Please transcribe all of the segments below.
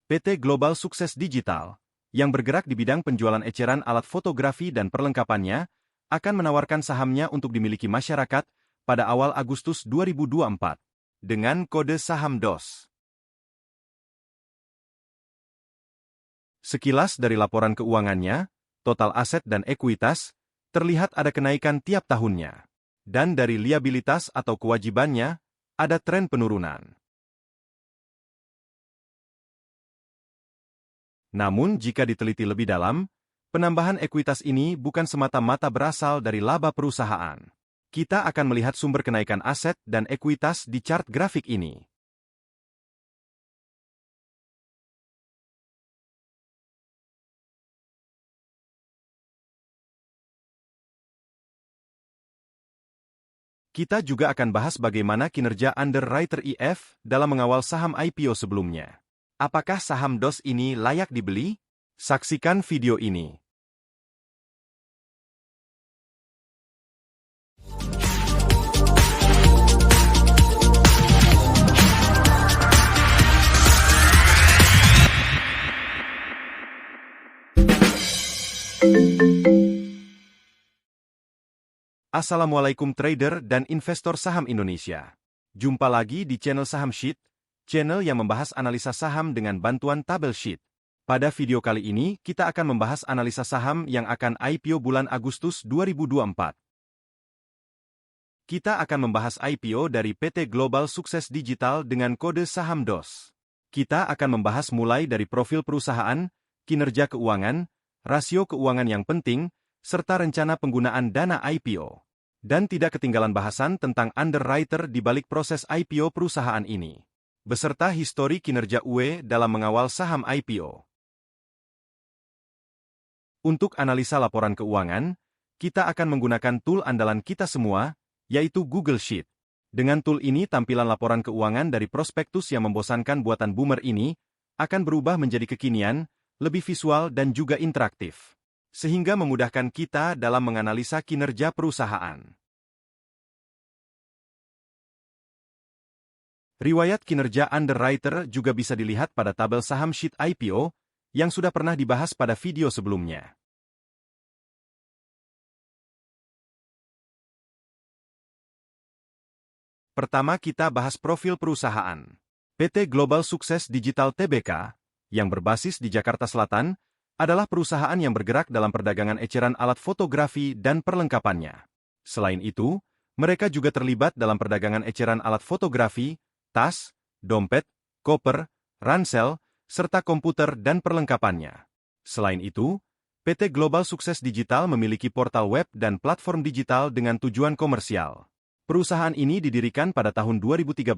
PT Global Sukses Digital, yang bergerak di bidang penjualan eceran alat fotografi dan perlengkapannya, akan menawarkan sahamnya untuk dimiliki masyarakat pada awal Agustus 2024, dengan kode saham DOS. Sekilas dari laporan keuangannya, total aset dan ekuitas, terlihat ada kenaikan tiap tahunnya. Dan dari liabilitas atau kewajibannya, ada tren penurunan. Namun jika diteliti lebih dalam, penambahan ekuitas ini bukan semata-mata berasal dari laba perusahaan. Kita akan melihat sumber kenaikan aset dan ekuitas di chart grafik ini. Kita juga akan bahas bagaimana kinerja underwriter IF dalam mengawal saham IPO sebelumnya. Apakah saham DOS ini layak dibeli? Saksikan video ini. Assalamualaikum trader dan investor saham Indonesia. Jumpa lagi di channel Saham Sheet, channel yang membahas analisa saham dengan bantuan tabel sheet. Pada video kali ini, kita akan membahas analisa saham yang akan IPO bulan Agustus 2024. Kita akan membahas IPO dari PT Global Sukses Digital dengan kode saham DOS. Kita akan membahas mulai dari profil perusahaan, kinerja keuangan, rasio keuangan yang penting, serta rencana penggunaan dana IPO. Dan tidak ketinggalan bahasan tentang underwriter di balik proses IPO perusahaan ini, beserta histori kinerja UE dalam mengawal saham IPO. Untuk analisa laporan keuangan, kita akan menggunakan tool andalan kita semua, yaitu Google Sheet. Dengan tool ini tampilan laporan keuangan dari prospektus yang membosankan buatan boomer ini akan berubah menjadi kekinian, lebih visual dan juga interaktif, sehingga memudahkan kita dalam menganalisa kinerja perusahaan. Riwayat kinerja underwriter juga bisa dilihat pada tabel saham sheet IPO, yang sudah pernah dibahas pada video sebelumnya. Pertama kita bahas profil perusahaan. PT Global Sukses Digital Tbk, yang berbasis di Jakarta Selatan, adalah perusahaan yang bergerak dalam perdagangan eceran alat fotografi dan perlengkapannya. Selain itu, mereka juga terlibat dalam perdagangan eceran alat fotografi, tas, dompet, koper, ransel, serta komputer dan perlengkapannya. Selain itu, PT Global Sukses Digital memiliki portal web dan platform digital dengan tujuan komersial. Perusahaan ini didirikan pada tahun 2013,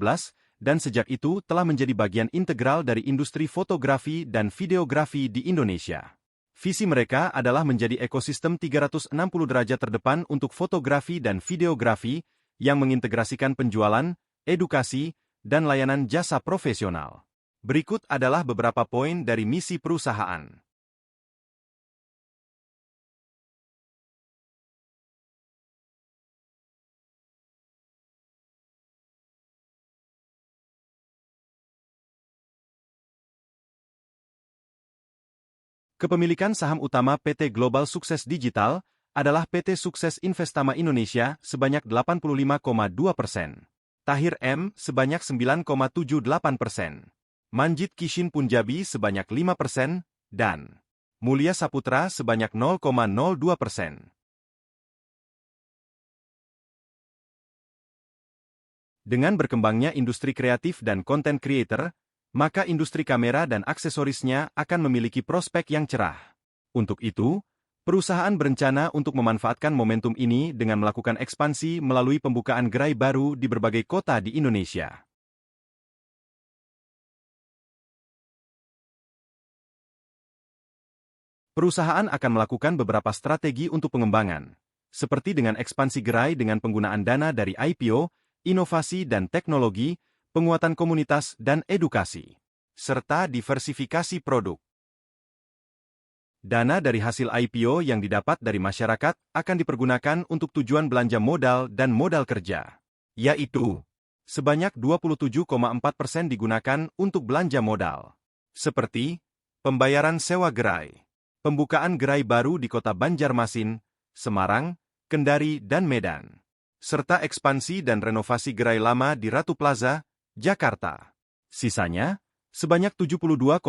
dan sejak itu telah menjadi bagian integral dari industri fotografi dan videografi di Indonesia. Visi mereka adalah menjadi ekosistem 360 derajat terdepan untuk fotografi dan videografi yang mengintegrasikan penjualan, edukasi, dan layanan jasa profesional. Berikut adalah beberapa poin dari misi perusahaan. Kepemilikan saham utama PT Global Sukses Digital adalah PT Sukses Investama Indonesia sebanyak 85,2%, Tahir M sebanyak 9,78%, Manjit Kishin Punjabi sebanyak 5%, dan Mulia Saputra sebanyak 0,02%. Dengan berkembangnya industri kreatif dan konten creator, maka industri kamera dan aksesorisnya akan memiliki prospek yang cerah. Untuk itu, perusahaan berencana untuk memanfaatkan momentum ini dengan melakukan ekspansi melalui pembukaan gerai baru di berbagai kota di Indonesia. Perusahaan akan melakukan beberapa strategi untuk pengembangan, seperti dengan ekspansi gerai dengan penggunaan dana dari IPO, inovasi dan teknologi, penguatan komunitas dan edukasi, serta diversifikasi produk. Dana dari hasil IPO yang didapat dari masyarakat akan dipergunakan untuk tujuan belanja modal dan modal kerja, yaitu sebanyak 27,4% digunakan untuk belanja modal, seperti pembayaran sewa gerai, pembukaan gerai baru di kota Banjarmasin, Semarang, Kendari, dan Medan, serta ekspansi dan renovasi gerai lama di Ratu Plaza, Jakarta. Sisanya, sebanyak 72,6%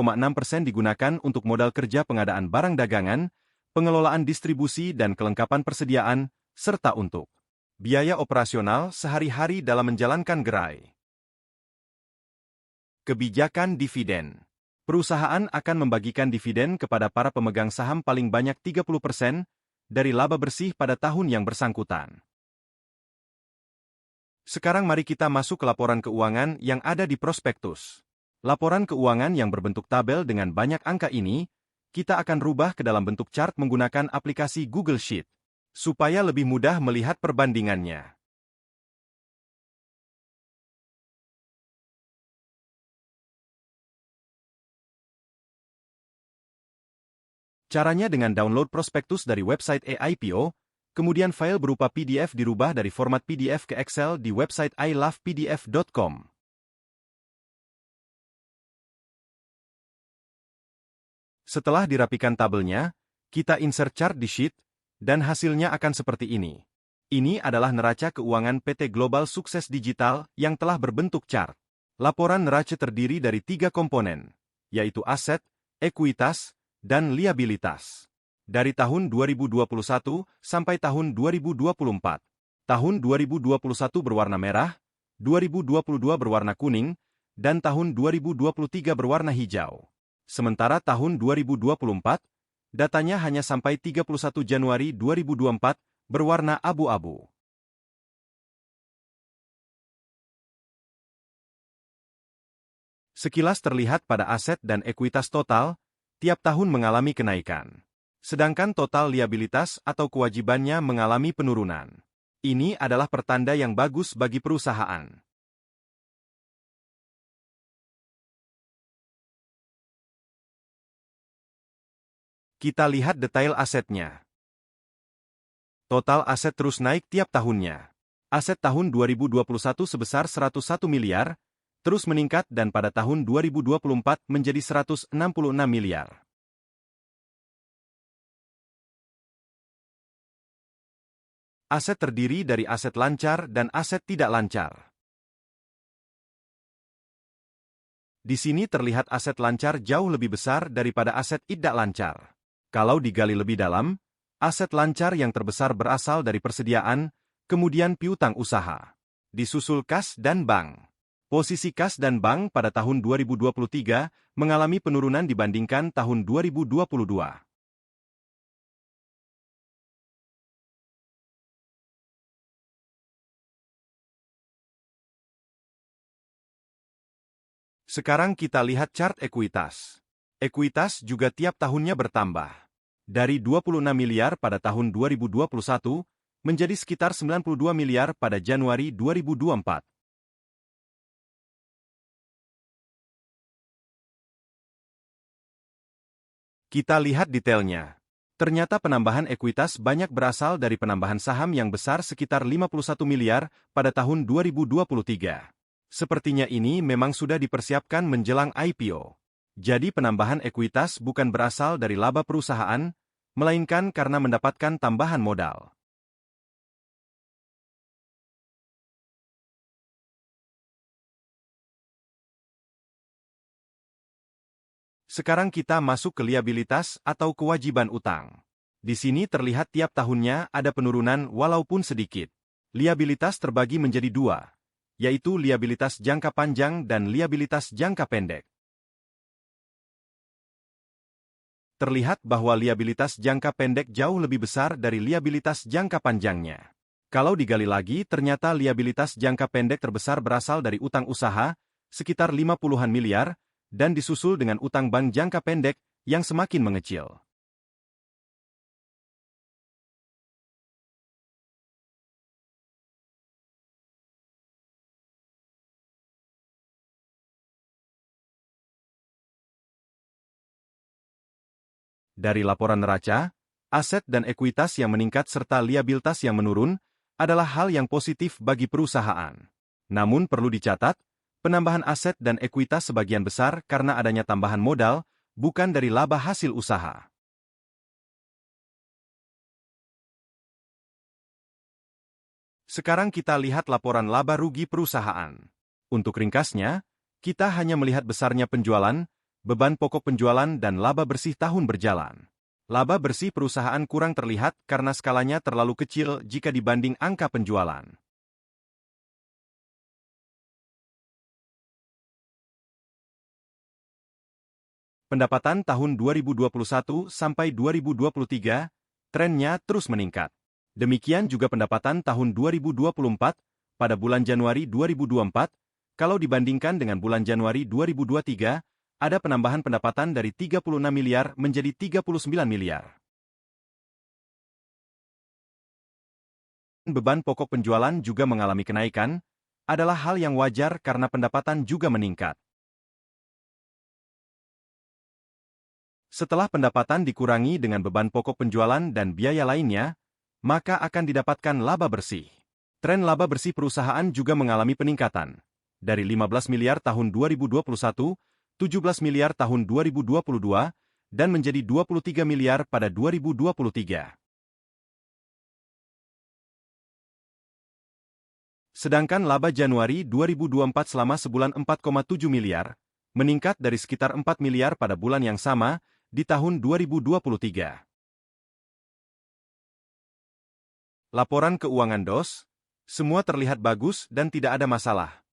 digunakan untuk modal kerja pengadaan barang dagangan, pengelolaan distribusi dan kelengkapan persediaan, serta untuk biaya operasional sehari-hari dalam menjalankan gerai. Kebijakan dividen. Perusahaan akan membagikan dividen kepada para pemegang saham paling banyak 30% dari laba bersih pada tahun yang bersangkutan. Sekarang mari kita masuk ke laporan keuangan yang ada di prospektus. Laporan keuangan yang berbentuk tabel dengan banyak angka ini, kita akan rubah ke dalam bentuk chart menggunakan aplikasi Google Sheet, supaya lebih mudah melihat perbandingannya. Caranya dengan download prospektus dari website eIPO, kemudian file berupa PDF dirubah dari format PDF ke Excel di website ilovepdf.com. Setelah dirapikan tabelnya, kita insert chart di sheet, dan hasilnya akan seperti ini. Ini adalah neraca keuangan PT Global Sukses Digital yang telah berbentuk chart. Laporan neraca terdiri dari 3 komponen, yaitu aset, ekuitas, dan liabilitas. Dari tahun 2021 sampai tahun 2024. Tahun 2021 berwarna merah, 2022 berwarna kuning, dan tahun 2023 berwarna hijau. Sementara tahun 2024, datanya hanya sampai 31 Januari 2024, berwarna abu-abu. Sekilas terlihat pada aset dan ekuitas total, tiap tahun mengalami kenaikan. Sedangkan total liabilitas atau kewajibannya mengalami penurunan. Ini adalah pertanda yang bagus bagi perusahaan. Kita lihat detail asetnya. Total aset terus naik tiap tahunnya. Aset tahun 2021 sebesar 101 miliar, terus meningkat dan pada tahun 2024 menjadi 166 miliar. Aset terdiri dari aset lancar dan aset tidak lancar. Di sini terlihat aset lancar jauh lebih besar daripada aset tidak lancar. Kalau digali lebih dalam, aset lancar yang terbesar berasal dari persediaan, kemudian piutang usaha. Disusul kas dan bank. Posisi kas dan bank pada tahun 2023 mengalami penurunan dibandingkan tahun 2022. Sekarang kita lihat chart ekuitas. Ekuitas juga tiap tahunnya bertambah. Dari 26 miliar pada tahun 2021, menjadi sekitar 92 miliar pada Januari 2024. Kita lihat detailnya. Ternyata penambahan ekuitas banyak berasal dari penambahan saham yang besar sekitar 51 miliar pada tahun 2023. Sepertinya ini memang sudah dipersiapkan menjelang IPO. Jadi penambahan ekuitas bukan berasal dari laba perusahaan, melainkan karena mendapatkan tambahan modal. Sekarang kita masuk ke liabilitas atau kewajiban utang. Di sini terlihat tiap tahunnya ada penurunan walaupun sedikit. Liabilitas terbagi menjadi 2, yaitu liabilitas jangka panjang dan liabilitas jangka pendek. Terlihat bahwa liabilitas jangka pendek jauh lebih besar dari liabilitas jangka panjangnya. Kalau digali lagi, ternyata liabilitas jangka pendek terbesar berasal dari utang usaha, sekitar 50-an miliar, dan disusul dengan utang bank jangka pendek yang semakin mengecil. Dari laporan neraca, aset dan ekuitas yang meningkat serta liabilitas yang menurun adalah hal yang positif bagi perusahaan. Namun perlu dicatat, Penambahan aset dan ekuitas sebagian besar karena adanya tambahan modal, bukan dari laba hasil usaha. Sekarang kita lihat laporan laba rugi perusahaan. Untuk ringkasnya, kita hanya melihat besarnya penjualan, beban pokok penjualan dan laba bersih tahun berjalan. Laba bersih perusahaan kurang terlihat karena skalanya terlalu kecil jika dibanding angka penjualan. Pendapatan tahun 2021 sampai 2023, trennya terus meningkat. Demikian juga pendapatan tahun 2024, pada bulan Januari 2024, kalau dibandingkan dengan bulan Januari 2023, ada penambahan pendapatan dari 36 miliar menjadi 39 miliar. Beban pokok penjualan juga mengalami kenaikan, adalah hal yang wajar karena pendapatan juga meningkat. Setelah pendapatan dikurangi dengan beban pokok penjualan dan biaya lainnya, maka akan didapatkan laba bersih. Tren laba bersih perusahaan juga mengalami peningkatan. Dari 15 miliar tahun 2021, 17 miliar tahun 2022, dan menjadi 23 miliar pada 2023. Sedangkan laba Januari 2024 selama sebulan 4,7 miliar, meningkat dari sekitar 4 miliar pada bulan yang sama, di tahun 2023. Laporan keuangan DOS, semua terlihat bagus dan tidak ada masalah.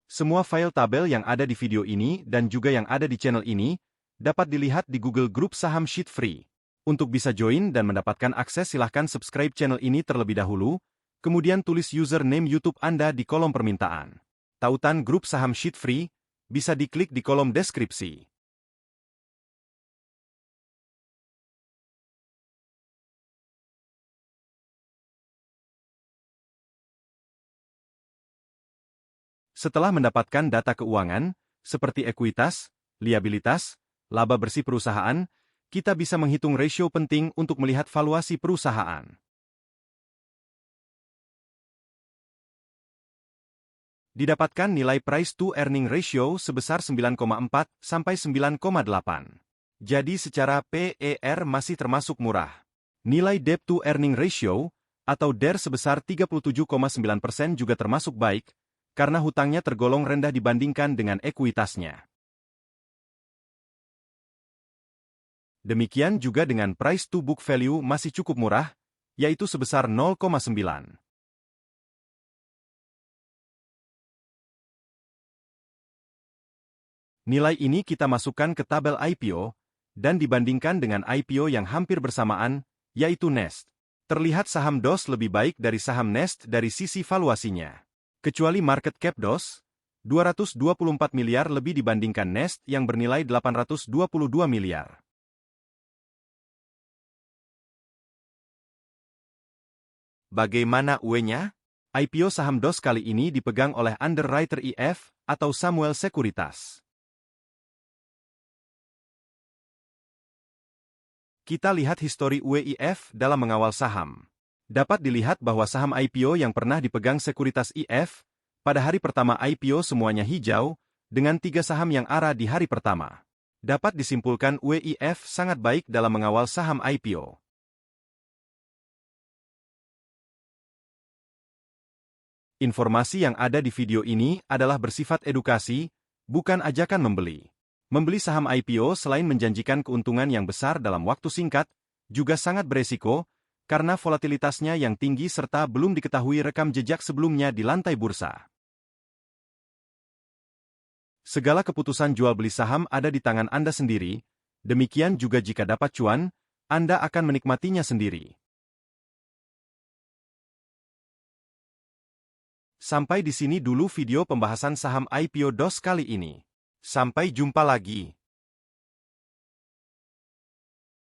Semua file tabel yang ada di video ini dan juga yang ada di channel ini, dapat dilihat di Google Group Saham Sheet Free. Untuk bisa join dan mendapatkan akses silahkan subscribe channel ini terlebih dahulu, kemudian tulis username YouTube Anda di kolom permintaan. Tautan grup saham Sheet Free, bisa diklik di kolom deskripsi. Setelah mendapatkan data keuangan, seperti ekuitas, liabilitas, laba bersih perusahaan, kita bisa menghitung rasio penting untuk melihat valuasi perusahaan. Didapatkan nilai price to earning ratio sebesar 9,4 sampai 9,8. Jadi secara PER masih termasuk murah. Nilai debt to earning ratio, atau DER sebesar 37,9% juga termasuk baik, karena hutangnya tergolong rendah dibandingkan dengan ekuitasnya. Demikian juga dengan price to book value masih cukup murah, yaitu sebesar 0,9. Nilai ini kita masukkan ke tabel IPO, dan dibandingkan dengan IPO yang hampir bersamaan, yaitu Nest. Terlihat saham DOS lebih baik dari saham Nest dari sisi valuasinya. Kecuali market cap DOS, 224 miliar lebih dibandingkan Nest yang bernilai 822 miliar. Bagaimana UE-nya? IPO saham DOS kali ini dipegang oleh underwriter IF atau Samuel Sekuritas. Kita lihat histori UEIF dalam mengawal saham. Dapat dilihat bahwa saham IPO yang pernah dipegang Sekuritas IF, pada hari pertama IPO semuanya hijau, dengan 3 saham yang arah di hari pertama. Dapat disimpulkan UEIF sangat baik dalam mengawal saham IPO. Informasi yang ada di video ini adalah bersifat edukasi, bukan ajakan membeli. Membeli saham IPO selain menjanjikan keuntungan yang besar dalam waktu singkat, juga sangat beresiko, karena volatilitasnya yang tinggi serta belum diketahui rekam jejak sebelumnya di lantai bursa. Segala keputusan jual beli saham ada di tangan Anda sendiri, demikian juga jika dapat cuan, Anda akan menikmatinya sendiri. Sampai di sini dulu video pembahasan saham IPO DOS kali ini. Sampai jumpa lagi.